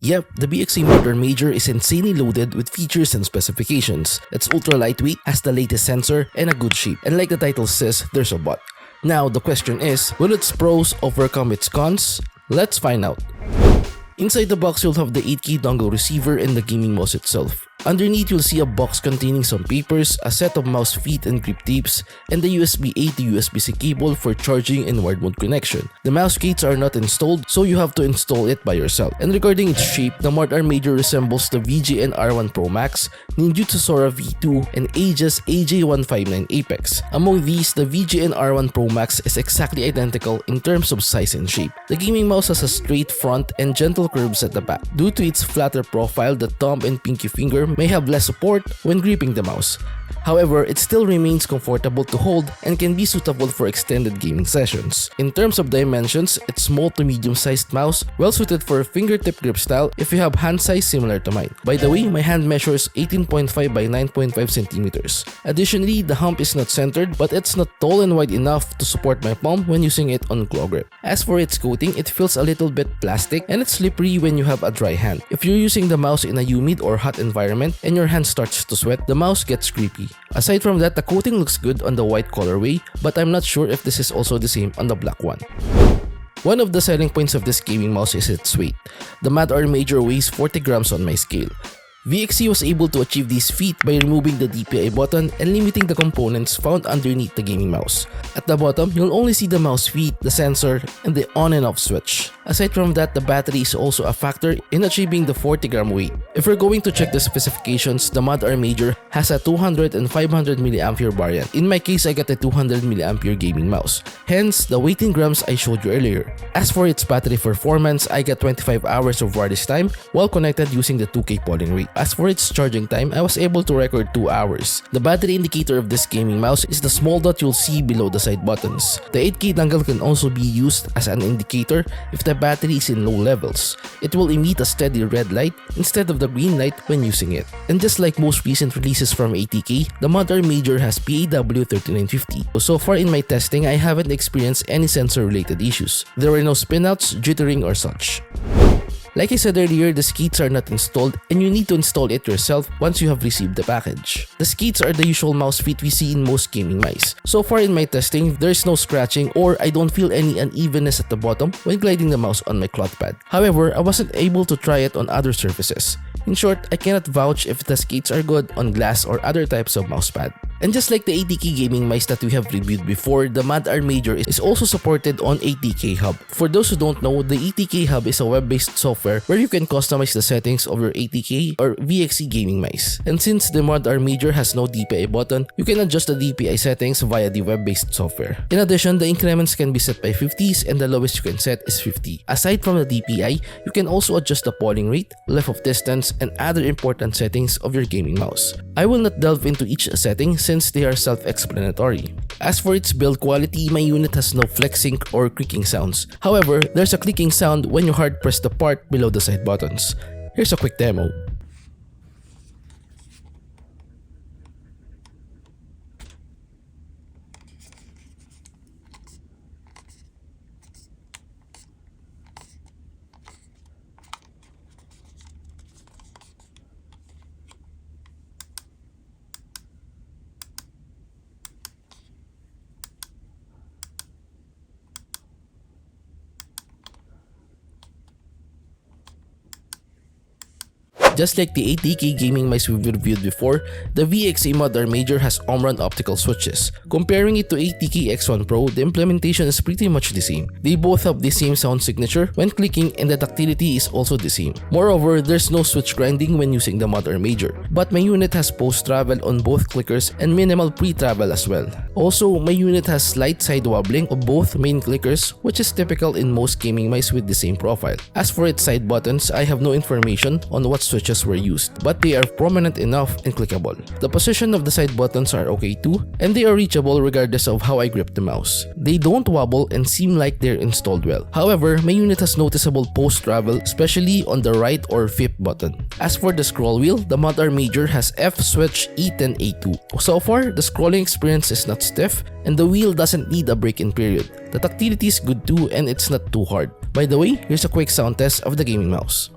Yep, the VXE MAD R Major is insanely loaded with features and specifications. It's ultra lightweight, has the latest sensor, and a good shape. And like the title says, there's a but. Now, the question is, will its pros overcome its cons? Let's find out. Inside the box, you'll have the 8K dongle receiver and the gaming mouse itself. Underneath, you'll see a box containing some papers, a set of mouse feet and grip tapes, and the USB-A to USB-C cable for charging and wired mode connection. The mouse gates are not installed, so you have to install it by yourself. And regarding its shape, the MAD R Major resembles the VGN R1 Pro Max, Ninjutsu Sora V2, and Aegis AJ159 Apex. Among these, the VGN R1 Pro Max is exactly identical in terms of size and shape. The gaming mouse has a straight front and gentle curves at the back. Due to its flatter profile, the thumb and pinky finger may have less support when gripping the mouse. However, it still remains comfortable to hold and can be suitable for extended gaming sessions. In terms of dimensions, it's small to medium-sized mouse, well suited for a fingertip grip style if you have hand size similar to mine. By the way, my hand measures 18.5 by 9.5 centimeters. Additionally, the hump is not centered, but it's not tall and wide enough to support my palm when using it on claw grip. As for its coating, it feels a little bit plastic and it's slippery when you have a dry hand. If you're using the mouse in a humid or hot environment and your hand starts to sweat, the mouse gets grippy. Aside from that, the coating looks good on the white colorway, but I'm not sure if this is also the same on the black one. One of the selling points of this gaming mouse is its weight. The MAD R Major weighs 40 grams on my scale. VXE was able to achieve this feat by removing the DPI button and limiting the components found underneath the gaming mouse. At the bottom, you'll only see the mouse feet, the sensor, and the on and off switch. Aside from that, the battery is also a factor in achieving the 40-gram weight. If we're going to check the specifications, the MAD R Major has a 200 and 500 mAh variant. In my case, I got a 200 mAh gaming mouse. Hence, the weight in grams I showed you earlier. As for its battery performance, I got 25 hours of wireless time while connected using the 2K polling rate. As for its charging time, I was able to record 2 hours. The battery indicator of this gaming mouse is the small dot you'll see below the side buttons. The 8K dongle can also be used as an indicator if the battery is in low levels. It will emit a steady red light instead of the green light when using it. And just like most recent releases from ATK, the MAD R Major has PAW3950. So far in my testing, I haven't experienced any sensor related issues. There were no spinouts, jittering, or such. Like I said earlier, the skates are not installed and you need to install it yourself once you have received the package. The skates are the usual mouse feet we see in most gaming mice. So far in my testing, there's no scratching or I don't feel any unevenness at the bottom when gliding the mouse on my cloth pad. However, I wasn't able to try it on other surfaces. In short, I cannot vouch if the skates are good on glass or other types of mousepad. And just like the ATK gaming mice that we have reviewed before, the MAD R Major is also supported on ATK Hub. For those who don't know, the ATK Hub is a web-based software where you can customize the settings of your ATK or VXE gaming mice. And since the MAD R Major has no DPI button, you can adjust the DPI settings via the web-based software. In addition, the increments can be set by 50s and the lowest you can set is 50. Aside from the DPI, you can also adjust the polling rate, left of distance, and other important settings of your gaming mouse. I will not delve into each setting since they are self-explanatory. As for its build quality, my unit has no flexing or creaking sounds. However, there's a clicking sound when you hard press the part below the side buttons. Here's a quick demo. Just like the ATK gaming mice we've reviewed before, the VXE MAD R Major has Omron optical switches. Comparing it to ATK X1 Pro, the implementation is pretty much the same. They both have the same sound signature when clicking and the tactility is also the same. Moreover, there's no switch grinding when using the MAD R Major. But my unit has post-travel on both clickers and minimal pre-travel as well. Also, my unit has slight side wobbling of both main clickers, which is typical in most gaming mice with the same profile. As for its side buttons, I have no information on what switches were used, but they are prominent enough and clickable. The position of the side buttons are okay too, and they are reachable regardless of how I grip the mouse. They don't wobble and seem like they're installed well. However, my unit has noticeable post-travel, especially on the right or fifth button. As for the scroll wheel, the MAD R Major has F switch E10 A2. So far, the scrolling experience is not stiff, and the wheel doesn't need a break-in period. The tactility is good too and it's not too hard. By the way, here's a quick sound test of the gaming mouse.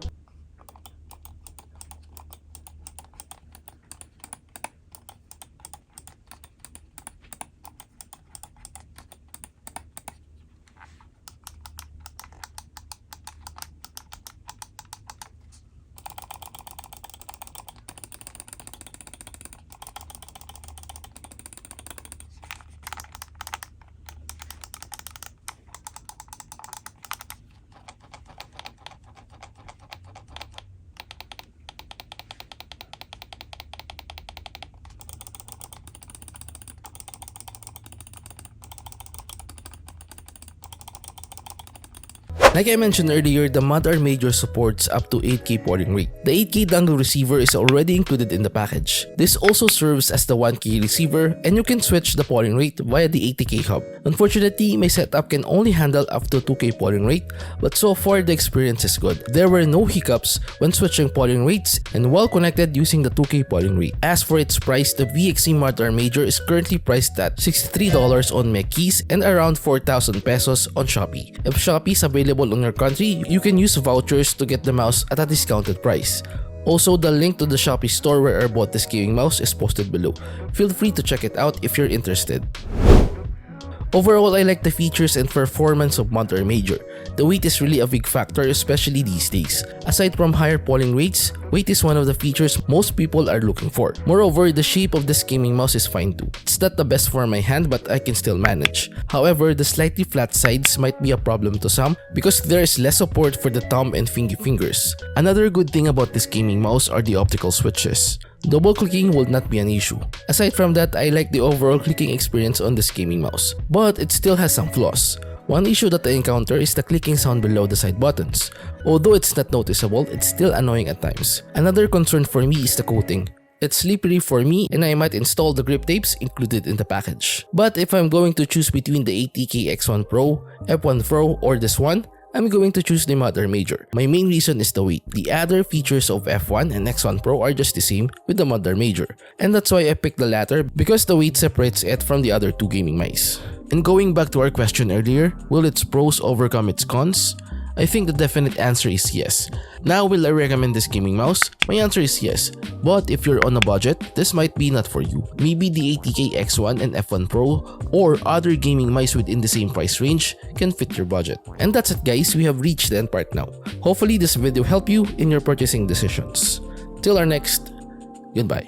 Like I mentioned earlier, the MAD R Major supports up to 8K polling rate. The 8K dongle receiver is already included in the package. This also serves as the 1K receiver, and you can switch the polling rate via the 80K hub. Unfortunately, my setup can only handle up to 2K polling rate, but so far the experience is good. There were no hiccups when switching polling rates and well connected using the 2K polling rate. As for its price, the VXE MAD R Major is currently priced at $63 on MacKeys and around 4,000 pesos on Shopee. If Shopee is available on your country, you can use vouchers to get the mouse at a discounted price. Also, the link to the Shopee store where I bought this gaming mouse is posted below. Feel free to check it out if you're interested. Overall, I like the features and performance of MAD R Major. The weight is really a big factor, especially these days. Aside from higher polling rates, weight is one of the features most people are looking for. Moreover, the shape of this gaming mouse is fine too. It's not the best for my hand, but I can still manage. However, the slightly flat sides might be a problem to some because there is less support for the thumb and fingers. Another good thing about this gaming mouse are the optical switches. Double clicking will not be an issue. Aside from that, I like the overall clicking experience on this gaming mouse, but it still has some flaws. One issue that I encounter is the clicking sound below the side buttons. Although it's not noticeable, it's still annoying at times. Another concern for me is the coating. It's slippery for me and I might install the grip tapes included in the package. But if I'm going to choose between the 80K X1 Pro, F1 Pro, or this one, I'm going to choose the MAD R Major. My main reason is the weight. The other features of F1 and X1 Pro are just the same with the MAD R Major. And that's why I picked the latter because the weight separates it from the other two gaming mice. And going back to our question earlier, will its pros overcome its cons? I think the definite answer is yes. Now, will I recommend this gaming mouse? My answer is yes. But if you're on a budget, this might be not for you. Maybe the 80K X1 and F1 Pro or other gaming mice within the same price range can fit your budget. And that's it guys, we have reached the end part now. Hopefully this video helped you in your purchasing decisions. Till our next, goodbye.